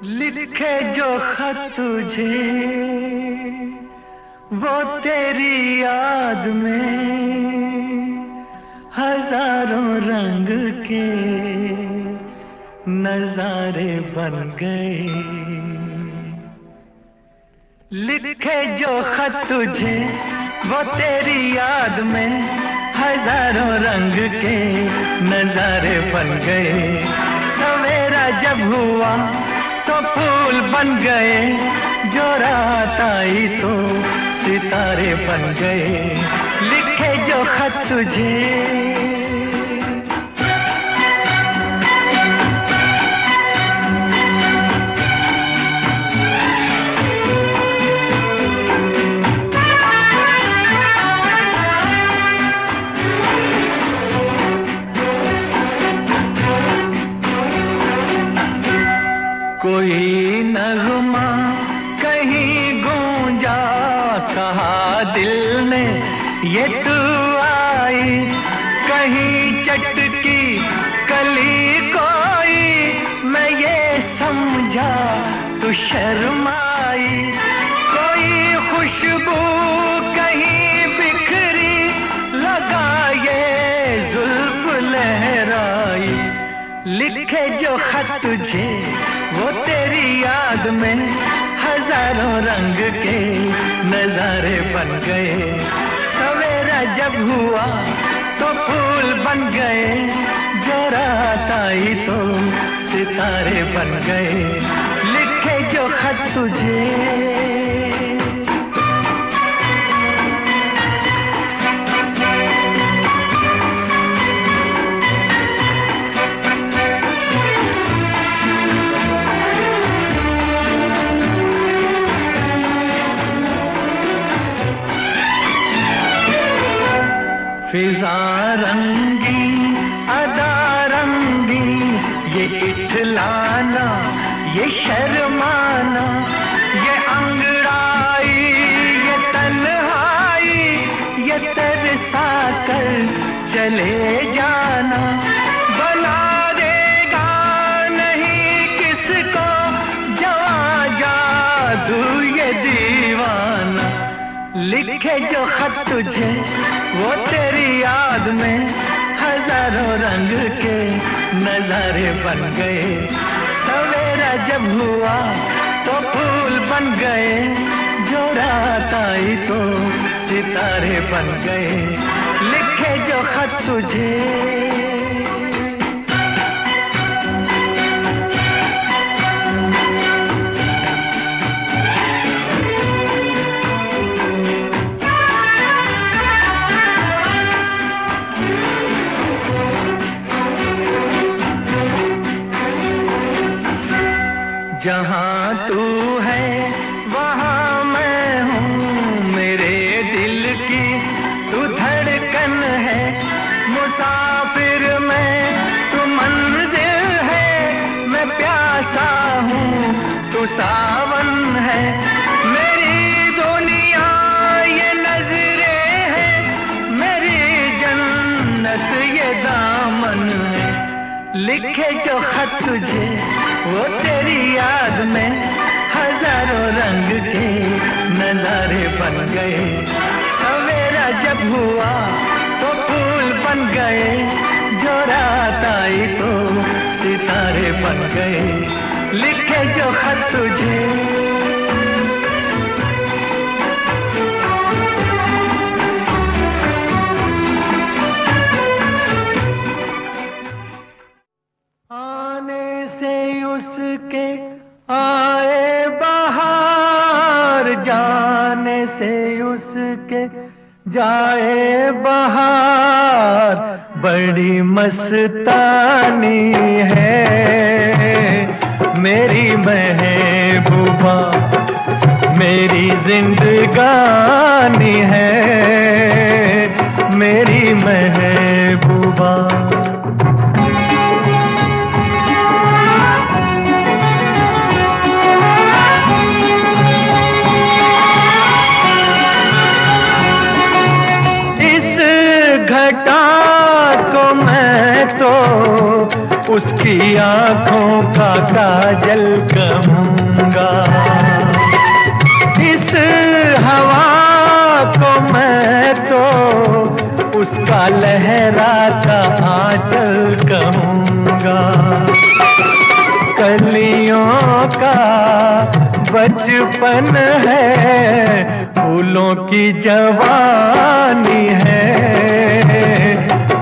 लिखे जो खत तुझे वो तेरी याद में हजारों रंग के नजारे बन गए। लिखे जो खत तुझे वो तेरी याद में हजारों रंग के नजारे बन गए। सवेरा जब हुआ तो फूल बन गए, जो रात आई तो सितारे बन गए। लिखे जो खत तुझे कोई नगमा कहीं गूंजा, कहा दिल ने ये तू आई। कहीं चटकी कली कोई, मैं ये समझा तू शर्माई। कोई खुशबू कहीं बिखरी, लगा ये जुल्फ लहराई। लिखे जो खत तुझे वो तेरी याद में हजारों रंग के नजारे बन गए। सवेरा जब हुआ तो फूल बन गए, जो रात आई तो सितारे बन गए। लिखे जो खत तुझे फिजा रंगी अदा रंगी, ये इठलाना ये शर्माना, ये अंगड़ाई ये तन्हाई, ये तरसा कर चले जाना। बना देगा नहीं किसको जवा जादू ये दीवाना। लिखे जो खत तुझे वो तेरी याद में हजारों रंग के नजारे बन गए। सवेरा जब हुआ तो फूल बन गए, जो रात आई तो सितारे बन गए। लिखे जो खत तुझे जहाँ तू है वहाँ मैं हूँ, मेरे दिल की तू धड़कन है। मुसाफिर मैं तू मंजिल है, मैं प्यासा हूँ तू सावन है। मेरी दुनिया ये नजरें है, मेरी जन्नत ये दामन है। लिखे जो खत तुझे वो तेरी याद में हजारों रंग के नजारे बन गए। सवेरा जब हुआ तो फूल बन गए, जो रात आई तो सितारे बन गए। लिखे जो खत तुझे उसके आए बहार, जाने से उसके जाए बहार। बड़ी मस्तानी है मेरी महबूबा, मेरी जिंदगानी है मेरी महबूबा। घटा को मैं तो उसकी आंखों का काजल कहूँगा। इस हवा को मैं तो उसका लहराता आंचल कहूँगा। कलियों का बचपन है, फूलों की जवानी है,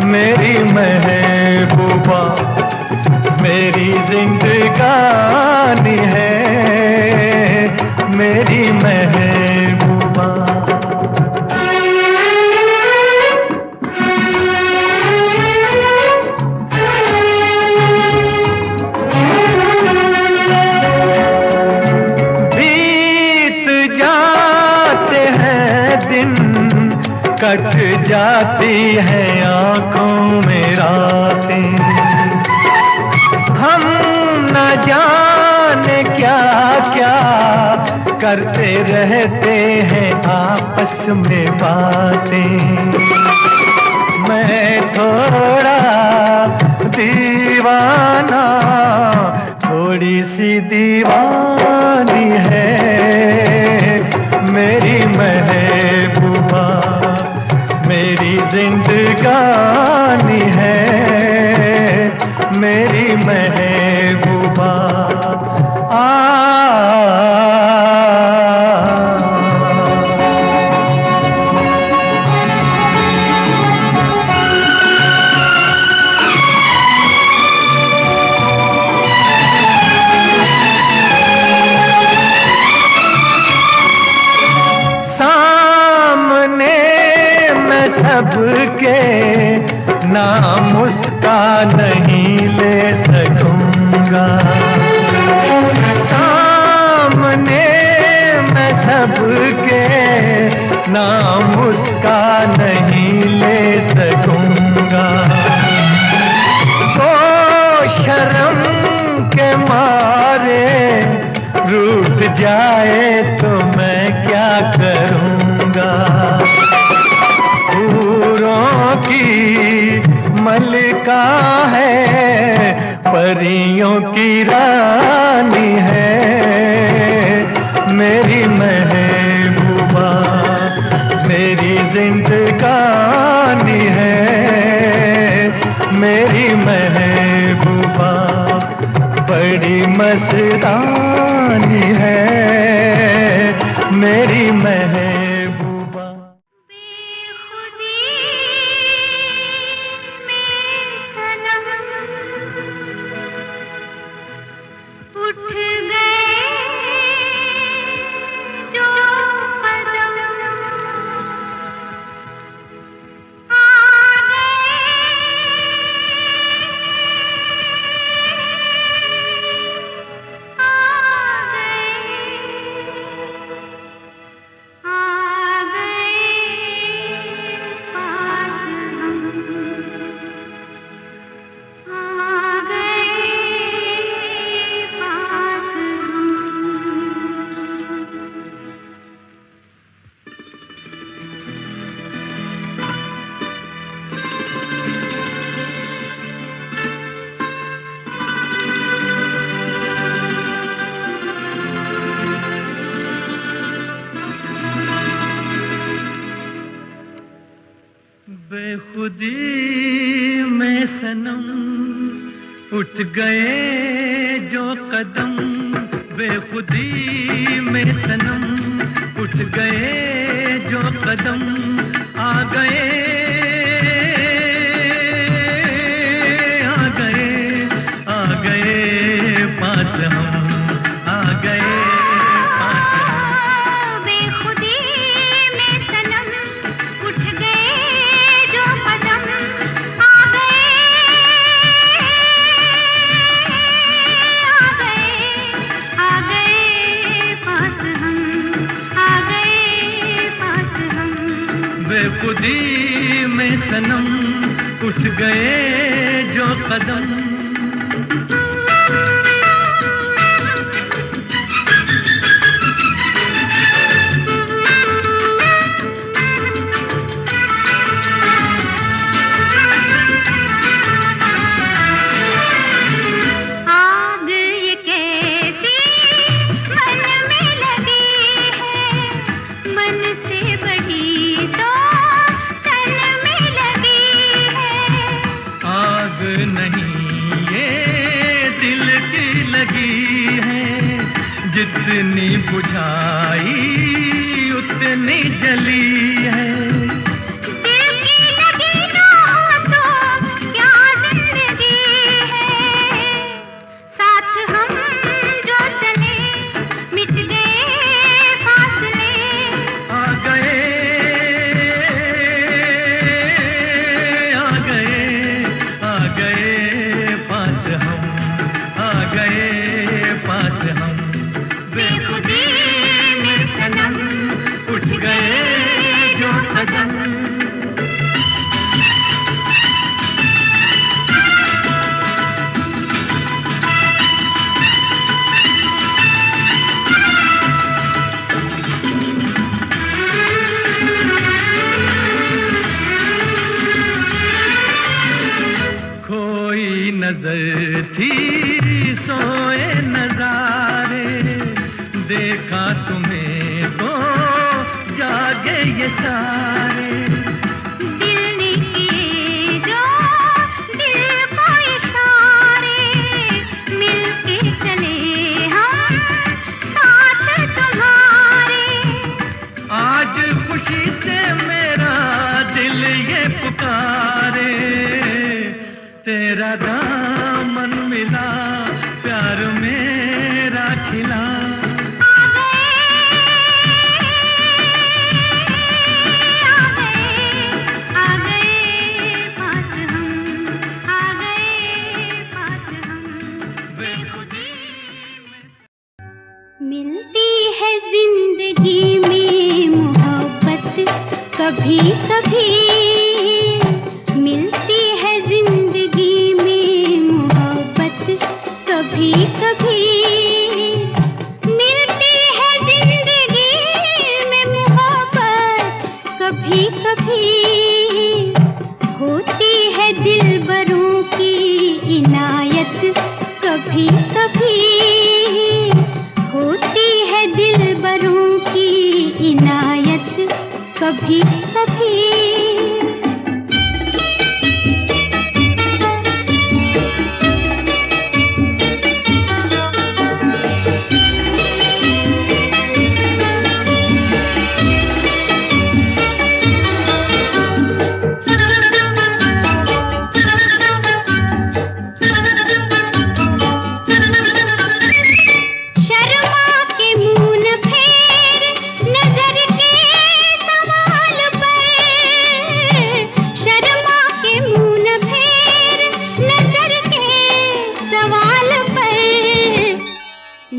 मेरी महबूबा मेरी जिंदगानी है, मेरी महबूबा। कट जाती है आंखों में रातें, हम न जाने क्या क्या करते रहते हैं आपस में बातें। मैं थोड़ा दीवाना, थोड़ी सी दीवानी है, मेरी महबूबा मेरी जिंदगानी है, मेरी महबूबा। सबके नाम उसका नहीं ले सकूंगा, सामने मैं सबके नाम उसका नहीं ले सकूंगा। तो शर्म के मारे रूठ जाए तो मैं क्या करूंगा। हूरों की मलिका है, परियों की रानी है, मेरी महबूबा मेरी जिंदगानी है, मेरी महबूबा बड़ी मस्तानी है, मेरी महबूबा। बेखुदी में सनम उठ गए जो कदम, बेखुदी में सनम उठ गए जो कदम, आ गए आ गए आ गए पास हम, आ गए पास हम। बेखुदी में सनम उठ गए जो कदम, आ गए आ गए पास हम, आ गए पास हम। बेखुदी में सनम उठ गए जो कदम। लगी है, जितनी बुझाई उतनी जली है। दिल की लगी ना हो तो क्या जिंदगी है, साथ हम जो चले मिट गए फासले। आ गए पास हम, आ गए पास हम। बेखुदी में सनम उठ गए जो कदम। खोई नजर थी सोए नजारे, देखा तुम्हें तो जागे ये सारे। दिल ने किए जो दिल को इशारे, मिलके चले हम साथ तुम्हारे। आज खुशी से मेरा दिल ये पुकारे, तेरा दामन मिला प्यार मेरा खिला। आ गए पास हम, आ गए पास हम। बेखुदी मिलती है जिंदगी में मोहब्बत कभी कभी, मिलती है जिंदगी में मोहब्बत कभी कभी, मिलती है जिंदगी में मोहब्बत कभी कभी। होती है दिलबरों की इनायत कभी कभी, होती है दिलबरों की इनायत कभी कभी।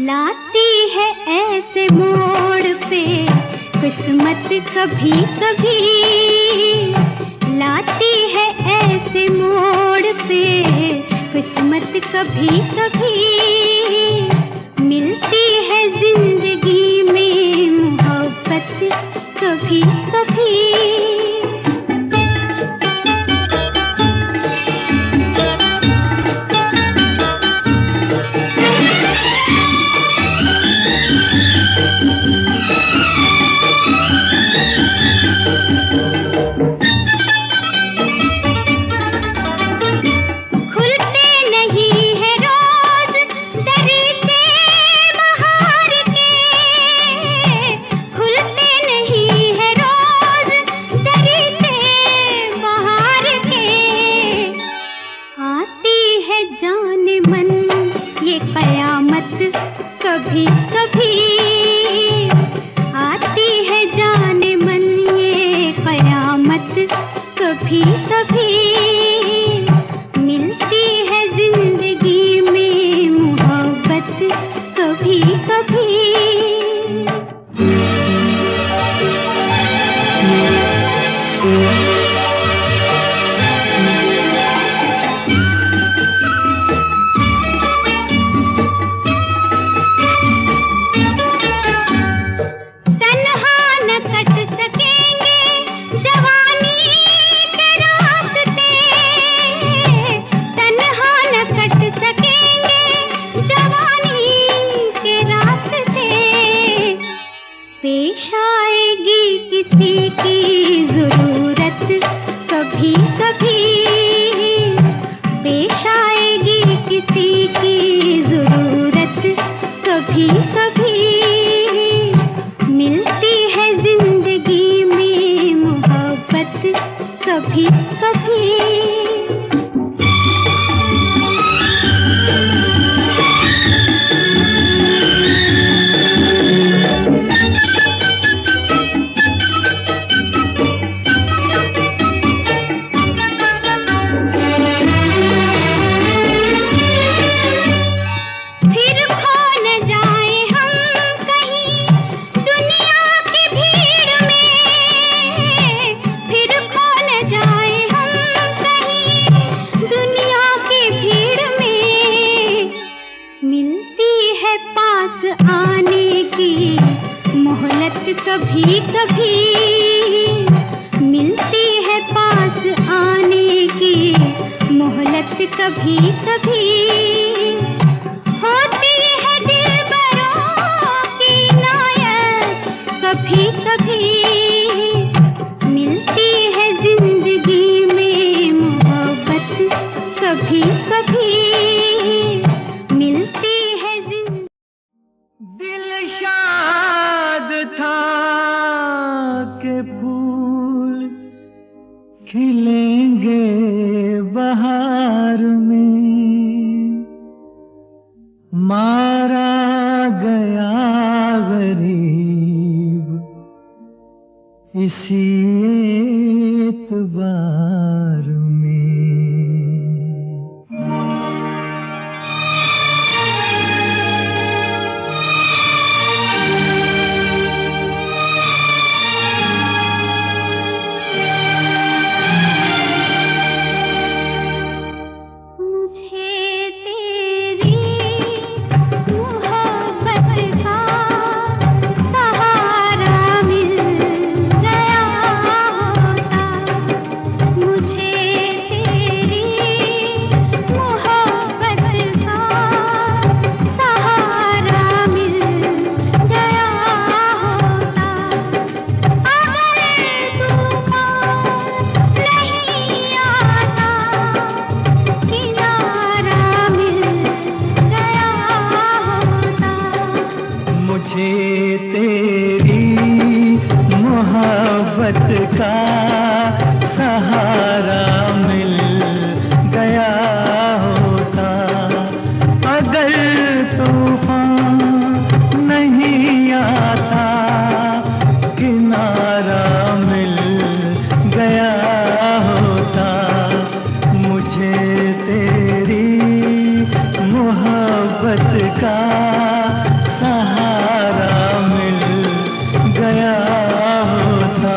लाती है ऐसे मोड़ पे किस्मत कभी कभी, लाती है ऐसे मोड़ पे किस्मत कभी कभी। मिलती है जिंदगी में मोहब्बत कभी कभी। जाने मन ये कयामत कभी कभी, आती है जाने मन ये कयामत कभी कभी। मिलती है जिंदगी में मोहब्बत कभी कभी। तन्हा न कट सकेंगे जवानी के राह कभी कभी मिलती है जिंदगी में मोहब्बत कभी कभी। कभी कभी मिलती है पास आने की मोहलत कभी कभी। होती है दिलबरों की नायत कभी कभी। मिलती है जिंदगी में मोहब्बत कभी कभी। मिलती है जिंदगी। दिल शाद था के फूल खिलेंगे बहार में, मारा गया गरीब इसी एतबार में। मुझे तेरी मोहब्बत का सहारा मिल गया होता, अगर तूफान नहीं आता किनारा मिल गया होता। मुझे तेरी मोहब्बत का सहारा मिल गया होता।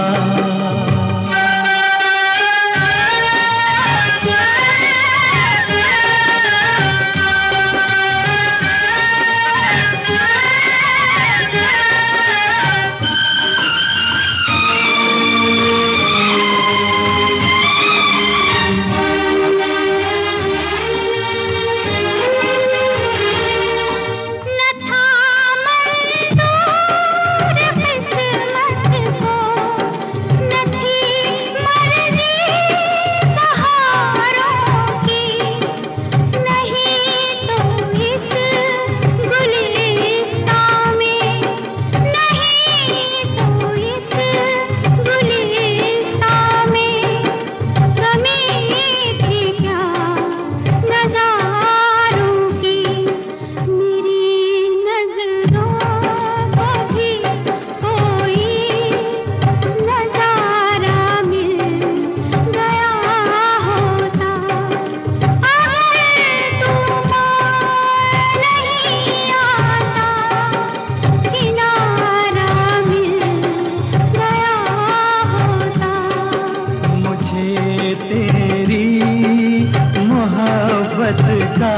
का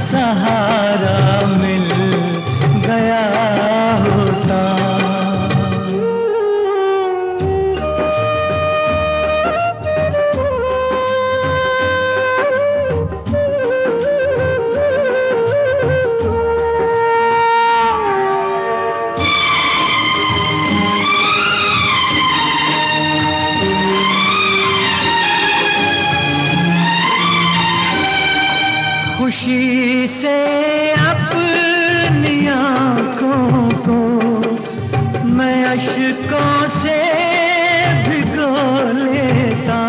सहारा मिल गया होता। खुशी से अपनी आंखों को मैं अश्कों से भिगो लेता,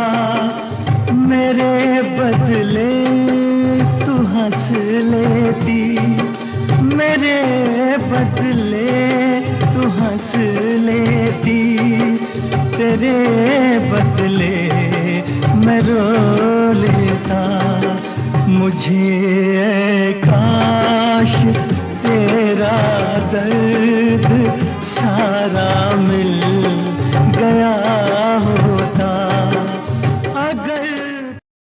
मेरे बदले तू हंस लेती, मेरे बदले तू हंस लेती, तेरे बदले मैं रो लेता। मुझे